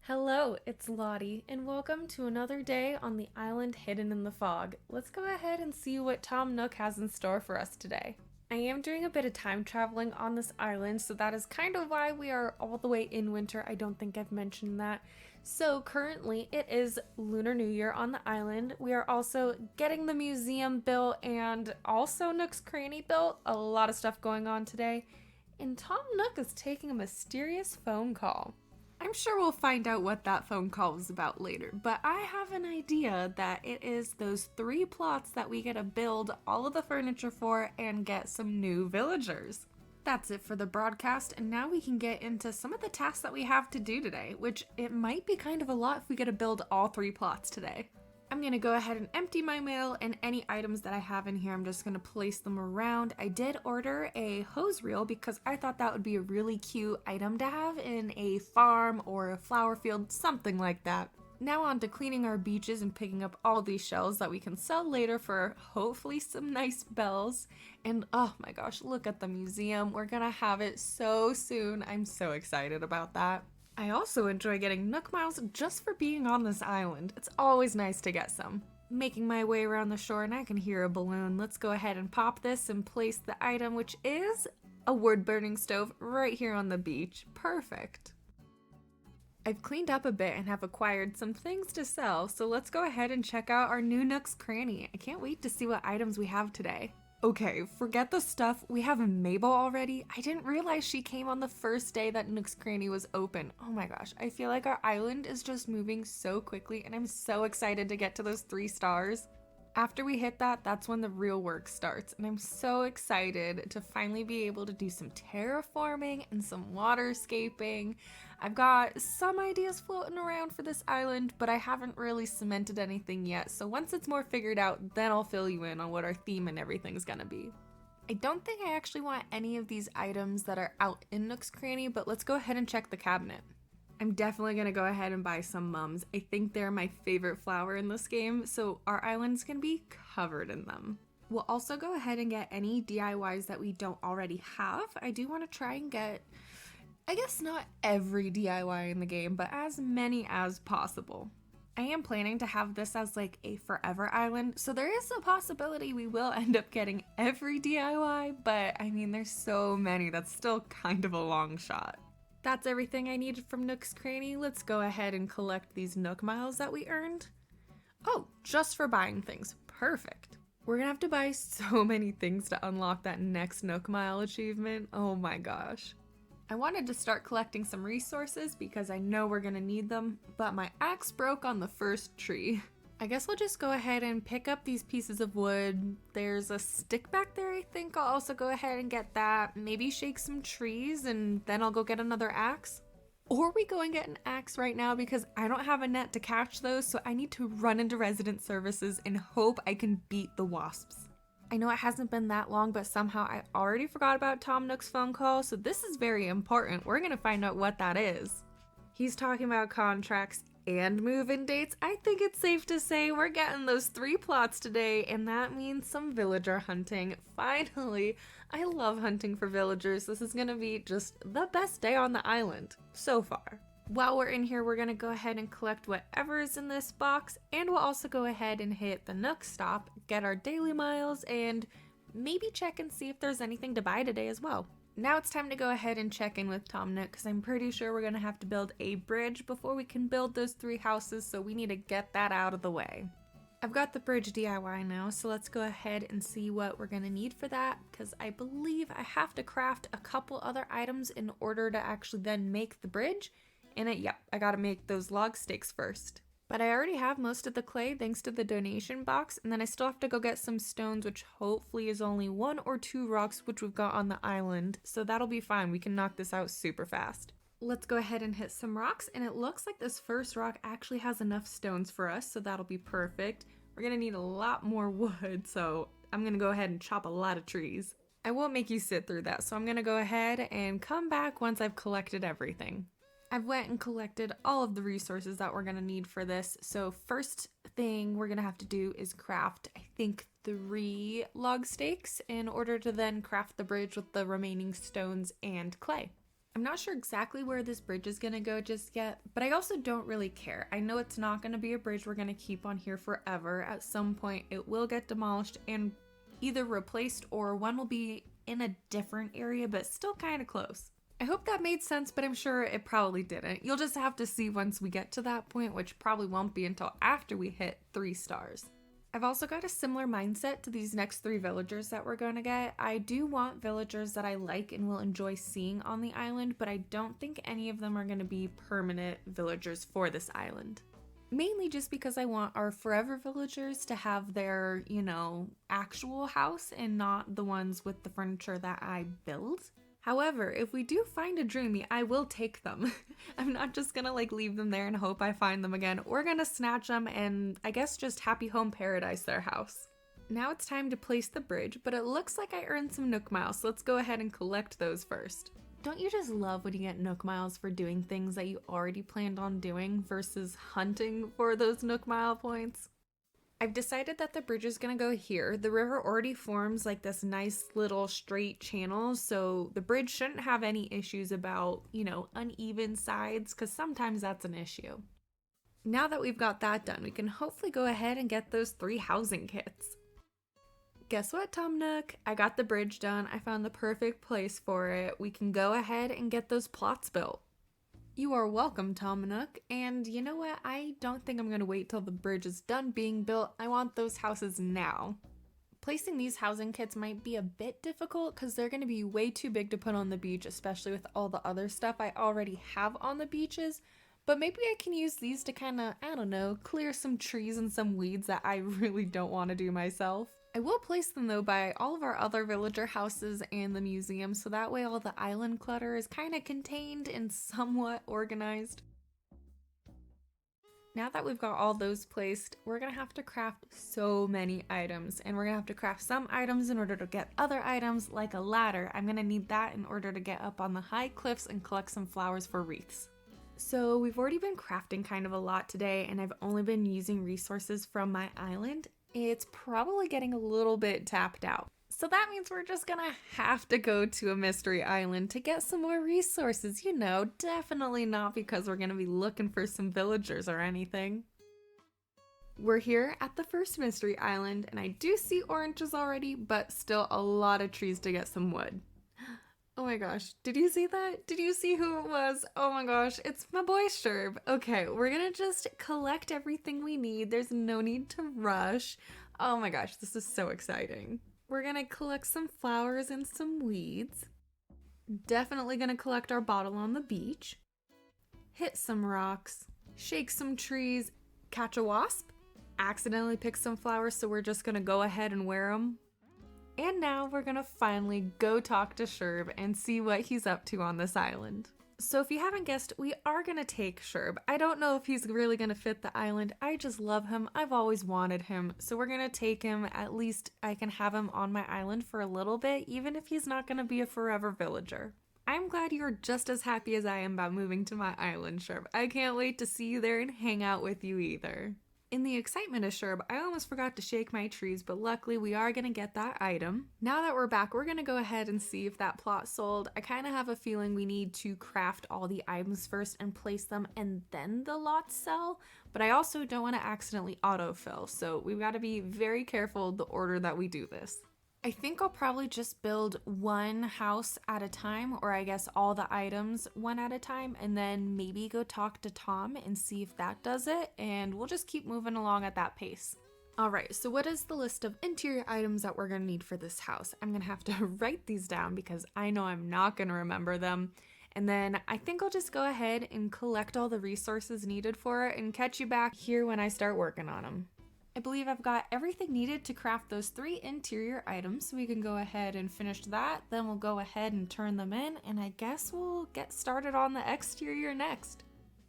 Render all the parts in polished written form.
Hello, it's Lottie, and welcome to another day on the island hidden in the fog. Let's go ahead and see what Tom Nook has in store for us today. I am doing a bit of time traveling on this island, so that is kind of why we are all the way in winter. I don't think I've mentioned that. So currently it is Lunar New Year on the island. We are also getting the museum built and also Nook's Cranny built. A lot of stuff going on today. And Tom Nook is taking a mysterious phone call. I'm sure we'll find out what that phone call was about later, but I have an idea that it is those 3 plots that we get to build all of the furniture for and get some new villagers. That's it for the broadcast, and now we can get into some of the tasks that we have to do today, which it might be kind of a lot if we get to build all 3 plots today. I'm going to go ahead and empty my mail, and any items that I have in here, I'm just going to place them around. I did order a hose reel because I thought that would be a really cute item to have in a farm or a flower field, something like that. Now on to cleaning our beaches and picking up all these shells that we can sell later for hopefully some nice bells. And oh my gosh, look at the museum. We're going to have it so soon. I'm so excited about that. I also enjoy getting Nook Miles just for being on this island. It's always nice to get some. Making my way around the shore and I can hear a balloon. Let's go ahead and pop this and place the item, which is a wood burning stove right here on the beach. Perfect. I've cleaned up a bit and have acquired some things to sell, so let's go ahead and check out our new Nook's Cranny. I can't wait to see what items we have today. Okay, forget the stuff. We have Mabel already. I didn't realize she came on the first day that Nook's Cranny was open. Oh my gosh, I feel like our island is just moving so quickly and I'm so excited to get to those 3 stars. After we hit that, that's when the real work starts, and I'm so excited to finally be able to do some terraforming and some waterscaping. I've got some ideas floating around for this island, but I haven't really cemented anything yet, so once it's more figured out, then I'll fill you in on what our theme and everything's gonna be. I don't think I actually want any of these items that are out in Nook's Cranny, but let's go ahead and check the cabinet. I'm definitely going to go ahead and buy some mums. I think they're my favorite flower in this game, so our island's going to be covered in them. We'll also go ahead and get any DIYs that we don't already have. I do want to try and get, I guess not every DIY in the game, but as many as possible. I am planning to have this as like a forever island, so there is a possibility we will end up getting every DIY, but I mean there's so many that's still kind of a long shot. That's everything I needed from Nook's Cranny. Let's go ahead and collect these Nook Miles that we earned. Oh, just for buying things. Perfect. We're gonna have to buy so many things to unlock that next Nook Mile achievement. Oh my gosh. I wanted to start collecting some resources because I know we're gonna need them, but my axe broke on the first tree. I guess we'll just go ahead and pick up these pieces of wood. There's a stick back there, I think. I'll also go ahead and get that. Maybe shake some trees and then I'll go get another axe. Or we go and get an axe right now because I don't have a net to catch those, so I need to run into resident services and hope I can beat the wasps. I know it hasn't been that long, but somehow I already forgot about Tom Nook's phone call, so this is very important. We're gonna find out what that is. He's talking about contracts and move-in dates. I think it's safe to say we're getting those 3 plots today, and that means some villager hunting. Finally, I love hunting for villagers. This is gonna be just the best day on the island so far. While we're in here, we're gonna go ahead and collect whatever is in this box, and we'll also go ahead and hit the Nook stop, get our daily miles, and maybe check and see if there's anything to buy today as well. Now it's time to go ahead and check in with Tom Nook because I'm pretty sure we're going to have to build a bridge before we can build those 3 houses, so we need to get that out of the way. I've got the bridge DIY now, so let's go ahead and see what we're going to need for that because I believe I have to craft a couple other items in order to actually then make the bridge. And I got to make those log stakes first. But I already have most of the clay thanks to the donation box, and then I still have to go get some stones, which hopefully is only 1 or 2 rocks which we've got on the island, so that'll be fine. We can knock this out super fast. Let's go ahead and hit some rocks, and it looks like this first rock actually has enough stones for us, so that'll be perfect. We're gonna need a lot more wood, so I'm gonna go ahead and chop a lot of trees. I won't make you sit through that, so I'm gonna go ahead and come back once I've collected everything. I've went and collected all of the resources that we're going to need for this. So first thing we're going to have to do is craft, I think, 3 log stakes in order to then craft the bridge with the remaining stones and clay. I'm not sure exactly where this bridge is gonna go just yet, but I also don't really care. I know it's not gonna be a bridge we're gonna keep on here forever. At some point, it will get demolished and either replaced, or one will be in a different area, but still kind of close. I hope that made sense, but I'm sure it probably didn't. You'll just have to see once we get to that point, which probably won't be until after we hit 3 stars. I've also got a similar mindset to these next 3 villagers that we're going to get. I do want villagers that I like and will enjoy seeing on the island, but I don't think any of them are going to be permanent villagers for this island. Mainly just because I want our forever villagers to have their, actual house and not the ones with the furniture that I build. However, if we do find a Dreamy, I will take them. I'm not just gonna leave them there and hope I find them again. We're gonna snatch them and I guess just happy home paradise their house. Now it's time to place the bridge, but it looks like I earned some Nook Miles, so let's go ahead and collect those first. Don't you just love when you get Nook Miles for doing things that you already planned on doing versus hunting for those Nook Mile points? I've decided that the bridge is going to go here. The river already forms this nice little straight channel, so the bridge shouldn't have any issues about, uneven sides, because sometimes that's an issue. Now that we've got that done, we can hopefully go ahead and get those 3 housing kits. Guess what, Tom Nook? I got the bridge done. I found the perfect place for it. We can go ahead and get those plots built. You are welcome, Tom Nook, and you know what? I don't think I'm going to wait till the bridge is done being built. I want those houses now. Placing these housing kits might be a bit difficult because they're going to be way too big to put on the beach, especially with all the other stuff I already have on the beaches, but maybe I can use these to kind of, clear some trees and some weeds that I really don't want to do myself. I will place them though by all of our other villager houses and the museum, so that way all the island clutter is kind of contained and somewhat organized. Now that we've got all those placed, we're gonna have to craft so many items, and we're gonna have to craft some items in order to get other items, like a ladder. I'm gonna need that in order to get up on the high cliffs and collect some flowers for wreaths. So we've already been crafting kind of a lot today, and I've only been using resources from my island. It's probably getting a little bit tapped out. So that means we're just gonna have to go to a mystery island to get some more resources, definitely not because we're gonna be looking for some villagers or anything. We're here at the first mystery island, and I do see oranges already, but still a lot of trees to get some wood. Oh my gosh, did you see that? Did you see who it was? Oh my gosh, it's my boy Sherb. Okay, we're gonna just collect everything we need. There's no need to rush. Oh my gosh, this is so exciting. We're gonna collect some flowers and some weeds. Definitely gonna collect our bottle on the beach. Hit some rocks. Shake some trees. Catch a wasp. Accidentally pick some flowers, so we're just gonna go ahead and wear them. And now we're gonna finally go talk to Sherb and see what he's up to on this island. So if you haven't guessed, we are gonna take Sherb. I don't know if he's really gonna fit the island. I just love him. I've always wanted him. So we're gonna take him. At least I can have him on my island for a little bit, even if he's not gonna be a forever villager. I'm glad you're just as happy as I am about moving to my island, Sherb. I can't wait to see you there and hang out with you either. In the excitement of Sherb, I almost forgot to shake my trees, but luckily we are going to get that item. Now that we're back, we're going to go ahead and see if that plot sold. I kind of have a feeling we need to craft all the items first and place them, and then the lots sell, but I also don't want to accidentally autofill, so we've got to be very careful the order that we do this. I think I'll probably just build one house at a time, or I guess all the items one at a time, and then maybe go talk to Tom and see if that does it, and we'll just keep moving along at that pace. Alright, so what is the list of interior items that we're going to need for this house? I'm going to have to write these down because I know I'm not going to remember them, and then I think I'll just go ahead and collect all the resources needed for it and catch you back here when I start working on them. I believe I've got everything needed to craft those 3 interior items, so we can go ahead and finish that. Then we'll go ahead and turn them in, and I guess we'll get started on the exterior next.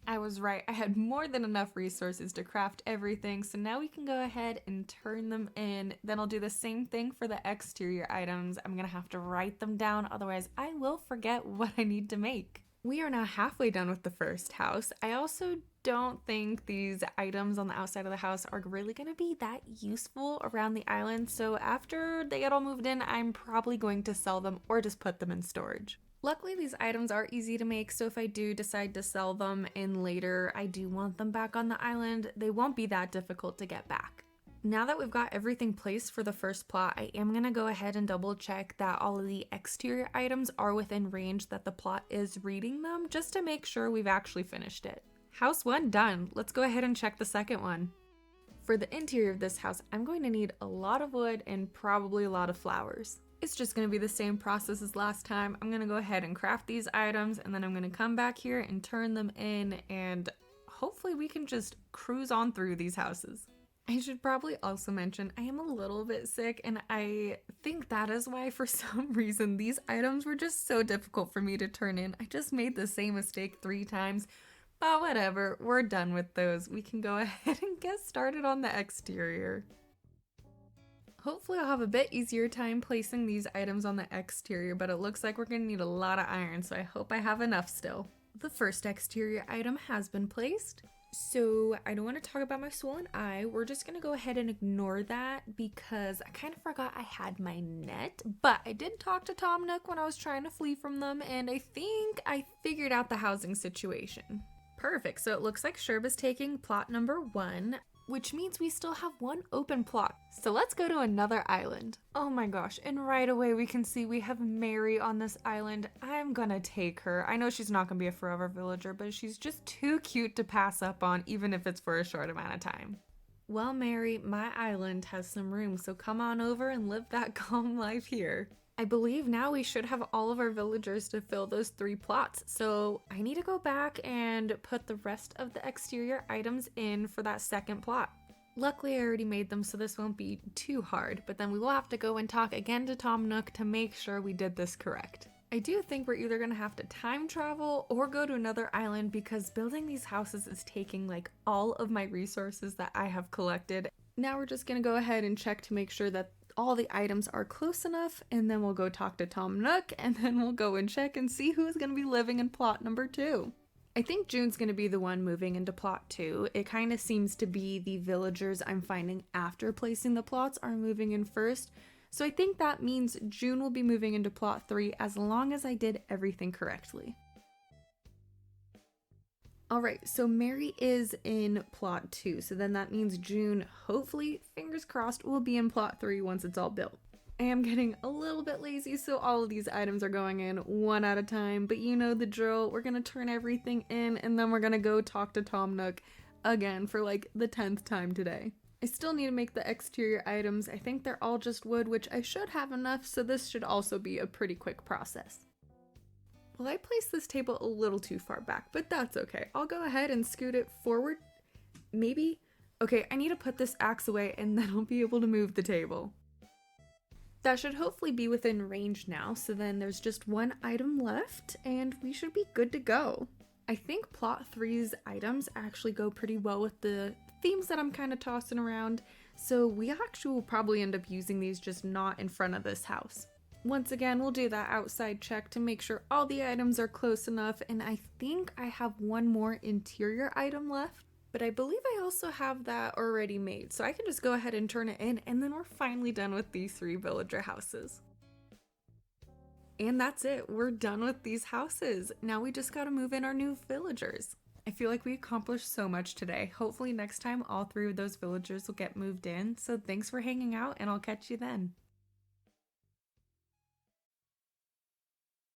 I was right, I had more than enough resources to craft everything, so now we can go ahead and turn them in. Then I'll do the same thing for the exterior items. I'm gonna have to write them down, otherwise I will forget what I need to make. We are now halfway done with the first house. I also don't think these items on the outside of the house are really going to be that useful around the island, so after they get all moved in, I'm probably going to sell them or just put them in storage. Luckily, these items are easy to make, so if I do decide to sell them and later I do want them back on the island, they won't be that difficult to get back. Now that we've got everything placed for the first plot, I am going to go ahead and double check that all of the exterior items are within range that the plot is reading them, just to make sure we've actually finished it. House 1 done. Let's go ahead and check the second one. For the interior of this house, I'm going to need a lot of wood and probably a lot of flowers. It's just going to be the same process as last time. I'm going to go ahead and craft these items, and then I'm going to come back here and turn them in, and hopefully we can just cruise on through these houses. I should probably also mention I am a little bit sick, and I think that is why for some reason these items were just so difficult for me to turn in. I just made the same mistake 3 times, but whatever, we're done with those. We can go ahead and get started on the exterior. Hopefully I'll have a bit easier time placing these items on the exterior, but it looks like we're going to need a lot of iron, so I hope I have enough still. The first exterior item has been placed. So I don't want to talk about my swollen eye. We're just going to go ahead and ignore that because I kind of forgot I had my net. But I did talk to Tom Nook when I was trying to flee from them, and I think I figured out the housing situation. Perfect. So it looks like Sherb is taking plot number 1, which means we still have 1 open plot. So let's go to another island. Oh my gosh, and right away we can see we have Mary on this island. I'm gonna take her. I know she's not gonna be a forever villager, but she's just too cute to pass up on, even if it's for a short amount of time. Well, Mary, my island has some room, so come on over and live that calm life here. I believe now we should have all of our villagers to fill those 3 plots, so I need to go back and put the rest of the exterior items in for that second plot. Luckily I already made them, so this won't be too hard, but then we will have to go and talk again to Tom Nook to make sure we did this correct. I do think we're either going to have to time travel or go to another island because building these houses is taking like all of my resources that I have collected. Now we're just going to go ahead and check to make sure that all the items are close enough, and then we'll go talk to Tom Nook, and then we'll go and check and see who's going to be living in plot number 2. I think June's going to be the one moving into plot 2. It kind of seems to be the villagers I'm finding after placing the plots are moving in first, so I think that means June will be moving into plot 3 as long as I did everything correctly. Alright, so Mary is in plot 2, so then that means June, hopefully, fingers crossed, will be in plot 3 once it's all built. I am getting a little bit lazy, so all of these items are going in one at a time, but you know the drill. We're gonna turn everything in, and then we're gonna go talk to Tom Nook again for like the 10th time today. I still need to make the exterior items. I think they're all just wood, which I should have enough, so this should also be a pretty quick process. Well, I placed this table a little too far back, but that's okay. I'll go ahead and scoot it forward. Maybe? Okay, I need to put this axe away and then I'll be able to move the table. That should hopefully be within range now, so then there's just 1 item left and we should be good to go. I think plot 3's items actually go pretty well with the themes that I'm kind of tossing around, so we actually will probably end up using these, just not in front of this house. Once again, we'll do that outside check to make sure all the items are close enough, and I think I have 1 more interior item left, but I believe I also have that already made, so I can just go ahead and turn it in, and then we're finally done with these 3 villager houses. And that's it, we're done with these houses. Now we just gotta move in our new villagers. I feel like we accomplished so much today. Hopefully next time all 3 of those villagers will get moved in, so thanks for hanging out and I'll catch you then.